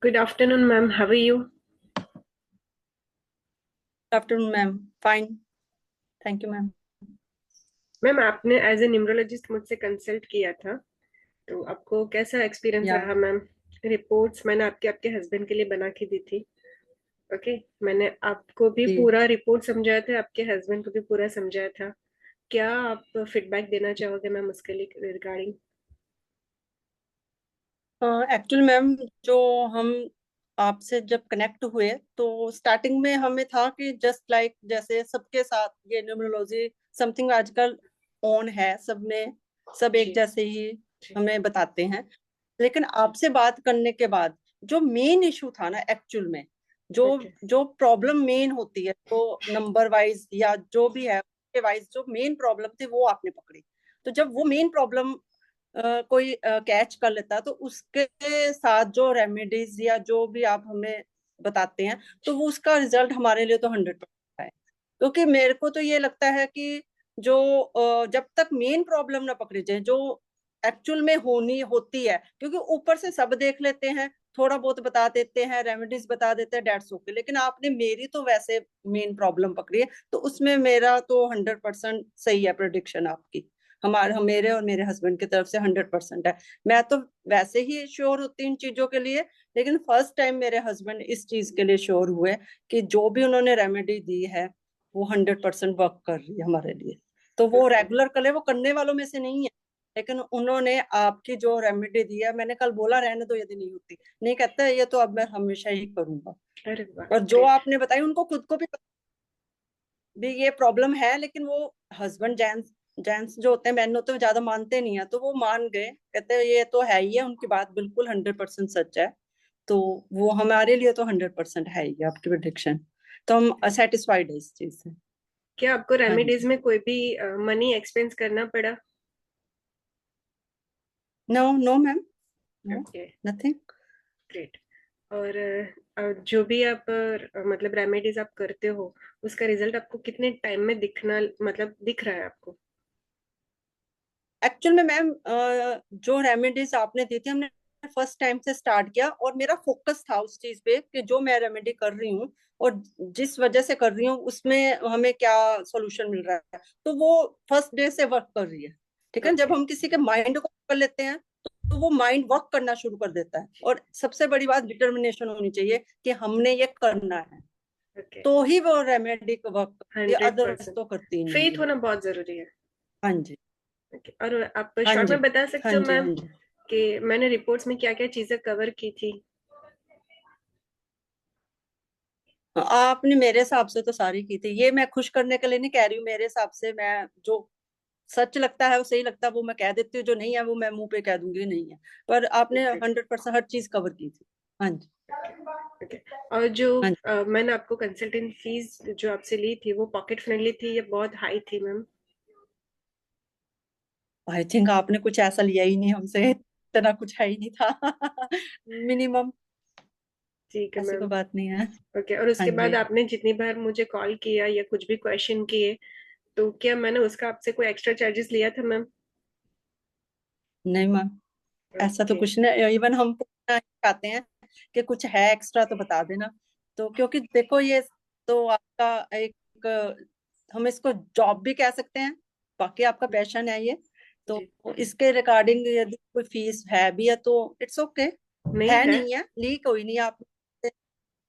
Good afternoon, ma'am. How are you? Good afternoon, ma'am. Fine. Thank you, ma'am. Ma'am आपने as a neurologist मुझसे consult किया था, तो आपको कैसा एक्सपीरियंस Yeah. रहा मैम? रिपोर्ट्स मैंने आपके हस्बैंड के लिए बना के दी थी। ओके, मैंने आपको भी जी। पूरा रिपोर्ट समझाया था, आपके हस्बैंड को भी पूरा समझाया था। क्या आप फीडबैक देना चाहोगे मैम उसके लिए रिगार्डिंग? एक्चुअल मैम, जो हम आपसे जब कनेक्ट हुए तो स्टार्टिंग में हमें था कि जस्ट लाइक जैसे सबके साथ ये न्यूमरोलॉजी समथिंग आजकल ऑन है सब में, सब एक जी जैसे ही जी। हमें बताते हैं। लेकिन आपसे बात करने के बाद जो मेन इशू था ना, एक्चुअल में जो ओके जो प्रॉब्लम मेन होती है, तो नंबर वाइज या जो भी है उसके वाइज जो मेन प्रॉब्लम थी वो आपने पकड़ी। तो जब वो मेन प्रॉब्लम कोई कैच कर लेता तो उसके साथ जो रेमेडीज या जो भी आप हमें बताते हैं तो वो उसका रिजल्ट हमारे लिए तो 100% है। क्योंकि मेरे को तो ये लगता है कि जो जब तक मेन प्रॉब्लम ना पकड़ी जाए, जो एक्चुअल में होनी होती है, क्योंकि ऊपर से सब देख लेते हैं, थोड़ा बहुत बता देते हैं, रेमेडीज बता देते हैं, डेट्स ओके, लेकिन आपने मेरी तो वैसे मेन प्रॉब्लम पकड़ी है, तो उसमें मेरा तो 100% सही है प्रोडिक्शन आपकी। हमारे मेरे और मेरे हस्बैंड की तरफ से 100% है। मैं तो वैसे ही श्योर होती इन चीजों के लिए, लेकिन फर्स्ट टाइम मेरे हस्बैंड इस चीज के लिए श्योर हुए कि जो भी उन्होंने रेमेडी दी है वो 100% वर्क कर रही है हमारे लिए। तो वो ओके रेगुलर करे, वो करने वालों में से नहीं है, लेकिन उन्होंने आपकी जो रेमेडी दी है, मैंने कल बोला रहने दो यदि नहीं होती, नहीं कहता ये तो अब मैं हमेशा ही करूंगा। अरे वाह, और जो ग्रेट। आपने बताई उनको खुद को भी ये प्रॉब्लम है, लेकिन वो हस्बैंड जेंट्स जेंट्स जो होते हैं, मैन होते हैं, ज्यादा मानते नहीं है, तो वो मान गए, कहते हैं ये तो है ही है, उनकी बात बिल्कुल 100% सच है। तो वो हमारे लिए तो 100% है ही आपकी प्रिडिक्शन। तो हम सेटिस्फाइड है इस चीज से। क्या आपको हाँ रेमेडीज जी। में कोई भी मनी एक्सपेंस करना पड़ा? No no ma'am, no, okay, nothing. Great. और जो भी आप मतलब रेमेडीज आप करते हो, उसका रिजल्ट आपको कितने टाइम में दिखना, मतलब दिख रहा है आपको? एक्चुअल में मैम, जो रेमेडीज आपने दी थी, हमने फर्स्ट टाइम से स्टार्ट किया और मेरा फोकस था उस चीज पे कि जो मैं रेमेडी कर रही हूँ और जिस वजह से कर रही हूँ उसमें हमें क्या सोल्यूशन मिल रहा है, तो वो फर्स्ट डे से वर्क कर रही है। ठीक है, जब ओके। हम किसी के माइंड को कर लेते हैं तो वो माइंड वर्क करना शुरू कर देता है, और सबसे बड़ी बात डिटर्मिनेशन होनी चाहिए कि हमने ये करना है, ओके, तो ही वो रेमेडी को वर्क करती है, 100%। अदरवाइज तो करती नहीं फेथ है। होना बहुत जरूरी है। हाँ जी। ओके, और आप हाँ शॉर्ट जी। में बता हाँ सकते हो जी। मैम हाँ जी। कि मैंने रिपोर्ट्स में क्या क्या चीजें कवर की थी? आपने मेरे हिसाब से तो सारी की थी, ये मैं खुश करने के लिए नहीं कह रही हूँ, मेरे हिसाब से मैं जो सच लगता है वो सही लगता है वो मैं कह देती हूँ, जो नहीं है वो मैं मुंह पे कह दूंगी नहीं है। पर आपने ओके 100% हर चीज कवर की थी। हाँ जी। ओके। और जो हाँ जी। मैंने आपको कंसल्टेंट फीस जो आपसे ली थी, वो पॉकेट फ्रेंडली थी या बहुत हाई थी मैम? आई थिंक आपने कुछ ऐसा लिया ही नहीं हमसे, इतना कुछ है ही नहीं था। मिनिमम, ठीक है ऐसी मैम। कोई बात नहीं है। ओके, और हाँ उसके बाद जी। आपने जितनी बार मुझे कॉल किया या कुछ भी क्वेश्चन किए, तो क्या मैंने उसका आपसे कोई एक्स्ट्रा चार्जेस लिया था मैम? नहीं मैम, ऐसा तो ओके। कुछ नहीं, इवन हम पूछना ही चाहते हैं कि कुछ है एक्स्ट्रा तो बता देना। तो क्योंकि देखो ये तो आपका एक, हम इसको जॉब भी कह सकते हैं, बाकी आपका पैशन है ये, तो जी, इसके रिगार्डिंग यदि कोई फीस है भी है तो इट्स ओके। नहीं है है। नहीं है, ली कोई नहीं आप।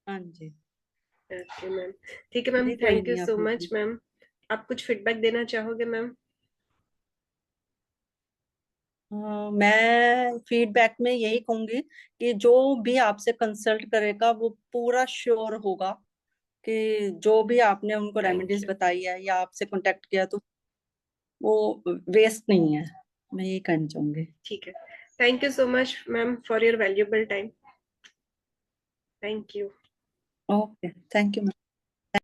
हाँ जी। Okay ma'am. ठीक है मैम, ली कोई थैंक यू नहीं सो आपने। Much ma'am. आप कुछ फीडबैक देना चाहोगे मैम? मैं फीडबैक में यही कहूंगी कि जो भी आपसे कंसल्ट करेगा वो पूरा श्योर होगा कि जो भी आपने उनको थैंक रेमेडीज यू। बताई है या आपसे कांटेक्ट किया तो वो वेस्ट नहीं है, मैं यही कहना चाहूंगी। ठीक है। Thank you so much ma'am for your valuable time. Thank you. Okay, thank you.